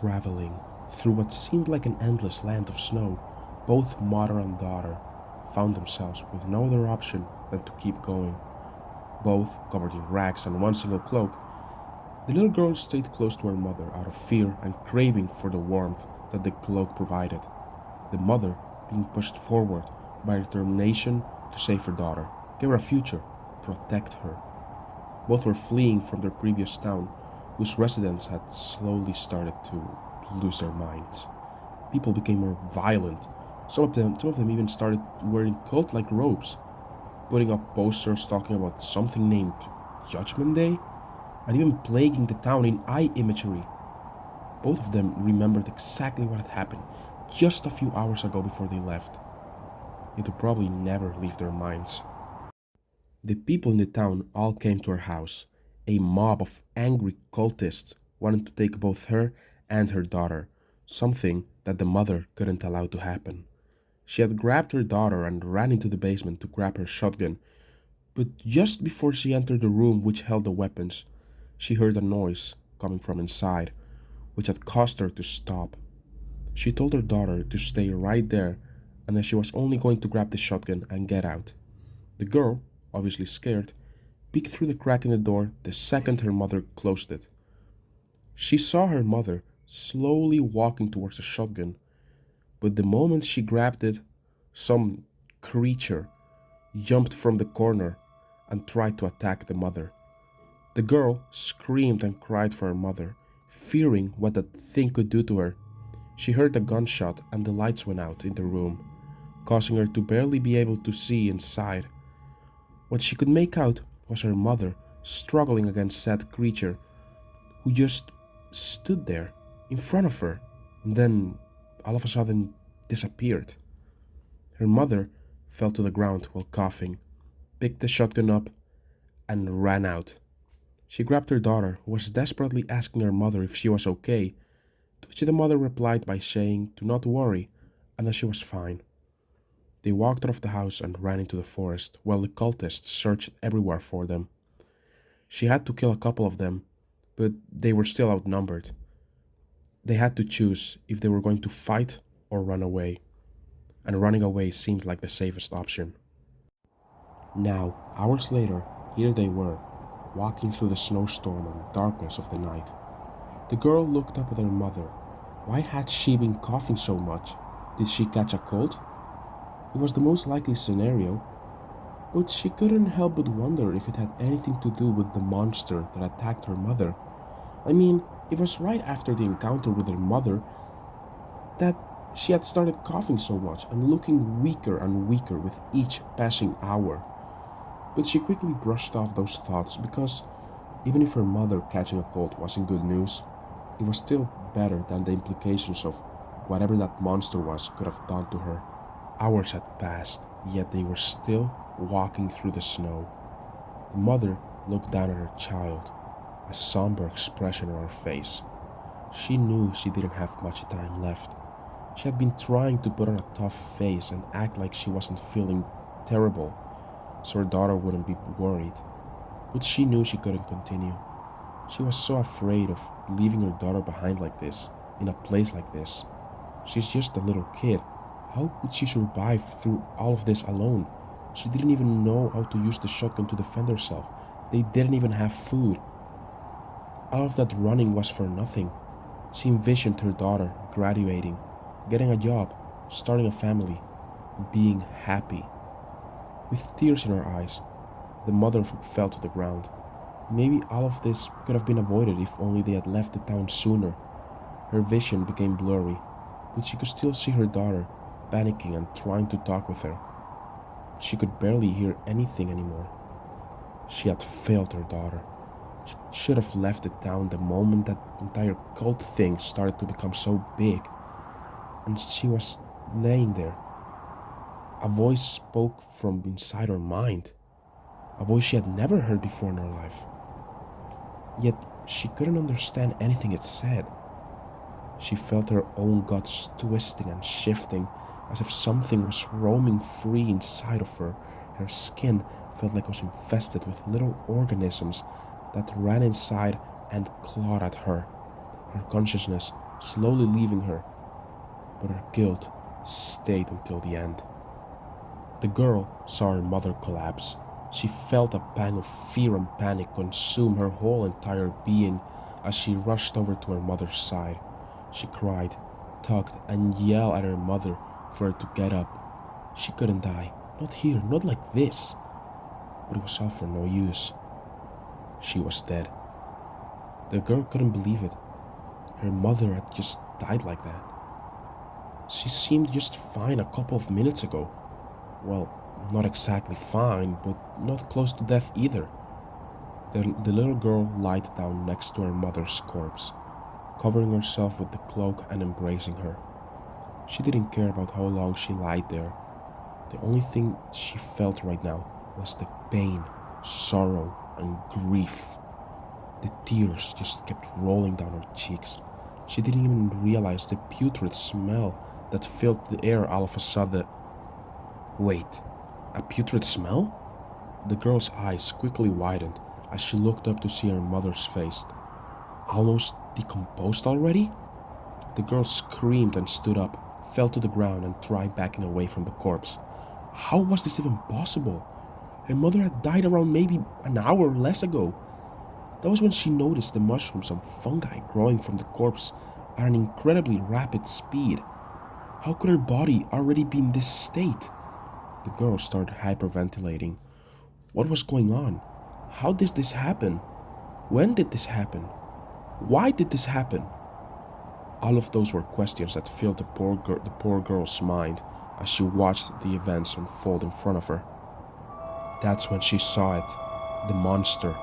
Traveling through what seemed like an endless land of snow, both mother and daughter found themselves with no other option than to keep going. Both covered in rags and one single cloak, the little girl stayed close to her mother out of fear and craving for the warmth that the cloak provided. The mother, being pushed forward by determination to save her daughter, give her a future, protect her. Both were fleeing from their previous town, whose residents had slowly started to lose their minds. People became more violent. Some of them even started wearing cult-like robes, putting up posters talking about something named Judgment Day, and even plaguing the town in eye imagery. Both of them remembered exactly what had happened just a few hours ago before they left. It would probably never leave their minds. The people in the town all came to her house. A mob of angry cultists wanted to take both her and her daughter, something that the mother couldn't allow to happen. She had grabbed her daughter and ran into the basement to grab her shotgun, but just before she entered the room which held the weapons, she heard a noise coming from inside, which had caused her to stop. She told her daughter to stay right there and that she was only going to grab the shotgun and get out. The girl, obviously scared, peeked through the crack in the door the second her mother closed it. She saw her mother slowly walking towards the shotgun, but the moment she grabbed it, some creature jumped from the corner and tried to attack the mother. The girl screamed and cried for her mother, fearing what that thing could do to her. She heard a gunshot and the lights went out in the room, causing her to barely be able to see inside. What she could make out was her mother struggling against said creature, who just stood there in front of her and then all of a sudden disappeared. Her mother fell to the ground while coughing, picked the shotgun up, and ran out. She grabbed her daughter, who was desperately asking her mother if she was okay, to which the mother replied by saying to not worry and that she was fine. They walked out of the house and ran into the forest while the cultists searched everywhere for them. She had to kill a couple of them, but they were still outnumbered. They had to choose if they were going to fight or run away, and running away seemed like the safest option. Now, hours later, here they were, walking through the snowstorm and darkness of the night. The girl looked up at her mother. Why had she been coughing so much? Did she catch a cold? It was the most likely scenario, but she couldn't help but wonder if it had anything to do with the monster that attacked her mother. I mean, it was right after the encounter with her mother that she had started coughing so much and looking weaker and weaker with each passing hour. But she quickly brushed off those thoughts because even if her mother catching a cold wasn't good news, it was still better than the implications of whatever that monster was could have done to her. Hours had passed, yet they were still walking through the snow. The mother looked down at her child, a somber expression on her face. She knew she didn't have much time left. She had been trying to put on a tough face and act like she wasn't feeling terrible, so her daughter wouldn't be worried. But she knew she couldn't continue. She was so afraid of leaving her daughter behind like this, in a place like this. She's just a little kid. How could she survive through all of this alone? She didn't even know how to use the shotgun to defend herself. They didn't even have food. All of that running was for nothing. She envisioned her daughter graduating, getting a job, starting a family, being happy. With tears in her eyes, the mother fell to the ground. Maybe all of this could have been avoided if only they had left the town sooner. Her vision became blurry, but she could still see her daughter, panicking and trying to talk with her. She could barely hear anything anymore. She had failed her daughter. She should have left the town the moment that entire cult thing started to become so big. And she was laying there. A voice spoke from inside her mind. A voice she had never heard before in her life. Yet she couldn't understand anything it said. She felt her own guts twisting and shifting as if something was roaming free inside of her. Her skin felt like it was infested with little organisms that ran inside and clawed at her. Her consciousness slowly leaving her, but her guilt stayed until the end. The girl saw her mother collapse. She felt a pang of fear and panic consume her whole entire being as she rushed over to her mother's side. She cried, tugged, and yelled at her mother for her to get up. She couldn't die. Not here, not like this. But it was all for no use. She was dead. The girl couldn't believe it. Her mother had just died like that. She seemed just fine a couple of minutes ago. Well, not exactly fine, but not close to death either. The little girl lied down next to her mother's corpse, covering herself with the cloak and embracing her. She didn't care about how long she lied there. The only thing she felt right now was the pain, sorrow, and grief. The tears just kept rolling down her cheeks. She didn't even realize the putrid smell that filled the air all of a sudden. Wait, a putrid smell? The girl's eyes quickly widened as she looked up to see her mother's face. Almost decomposed already? The girl screamed and stood up, fell to the ground, and tried backing away from the corpse. How was this even possible? Her mother had died around maybe an hour or less ago. That was when she noticed the mushrooms and fungi growing from the corpse at an incredibly rapid speed. How could her body already be in this state? The girl started hyperventilating. What was going on? How did this happen? When did this happen? Why did this happen? All of those were questions that filled the poor girl's mind as she watched the events unfold in front of her. That's when she saw it, the monster.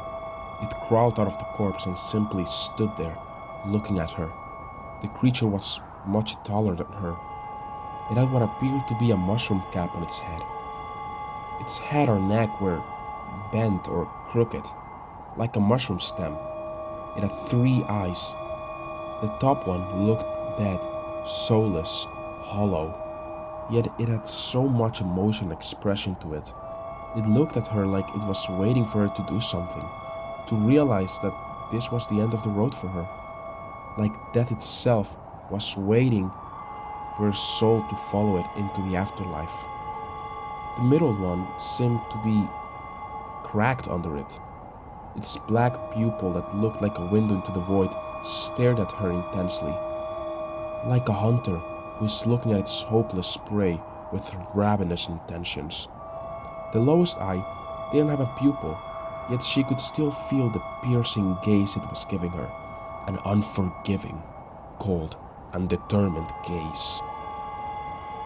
It crawled out of the corpse and simply stood there, looking at her. The creature was much taller than her. It had what appeared to be a mushroom cap on its head. Its head or neck were bent or crooked, like a mushroom stem. It had 3 eyes. The top one looked dead, soulless, hollow. Yet it had so much emotion and expression to it. It looked at her like it was waiting for her to do something, to realize that this was the end of the road for her. Like death itself was waiting for her soul to follow it into the afterlife. The middle one seemed to be cracked under it. Its black pupil that looked like a window into the void stared at her intensely, like a hunter who is looking at its hopeless prey with ravenous intentions. The lowest eye didn't have a pupil, yet she could still feel the piercing gaze it was giving her, an unforgiving, cold, and determined gaze.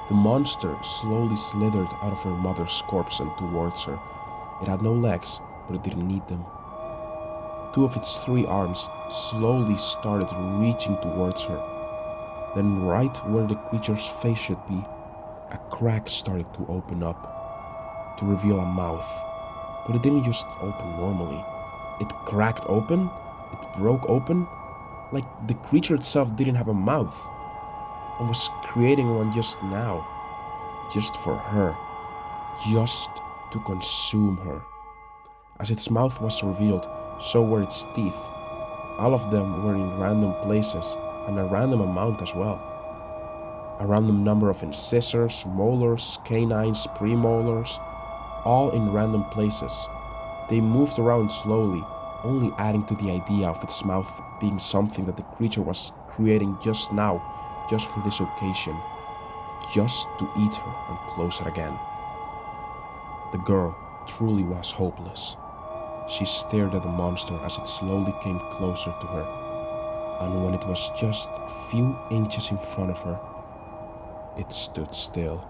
The monster slowly slithered out of her mother's corpse and towards her. It had no legs, but it didn't need them. 2 of its 3 arms slowly started reaching towards her. Then right where the creature's face should be, a crack started to open up, to reveal a mouth. But it didn't just open normally. It cracked open, it broke open, like the creature itself didn't have a mouth, and was creating one just now, just for her, just to consume her. As its mouth was revealed, so were its teeth. All of them were in random places, and a random amount as well. A random number of incisors, molars, canines, premolars, all in random places. They moved around slowly, only adding to the idea of its mouth being something that the creature was creating just now, just for this occasion, just to eat her and close it again. The girl truly was hopeless. She stared at the monster as it slowly came closer to her, and when it was just a few inches in front of her, it stood still.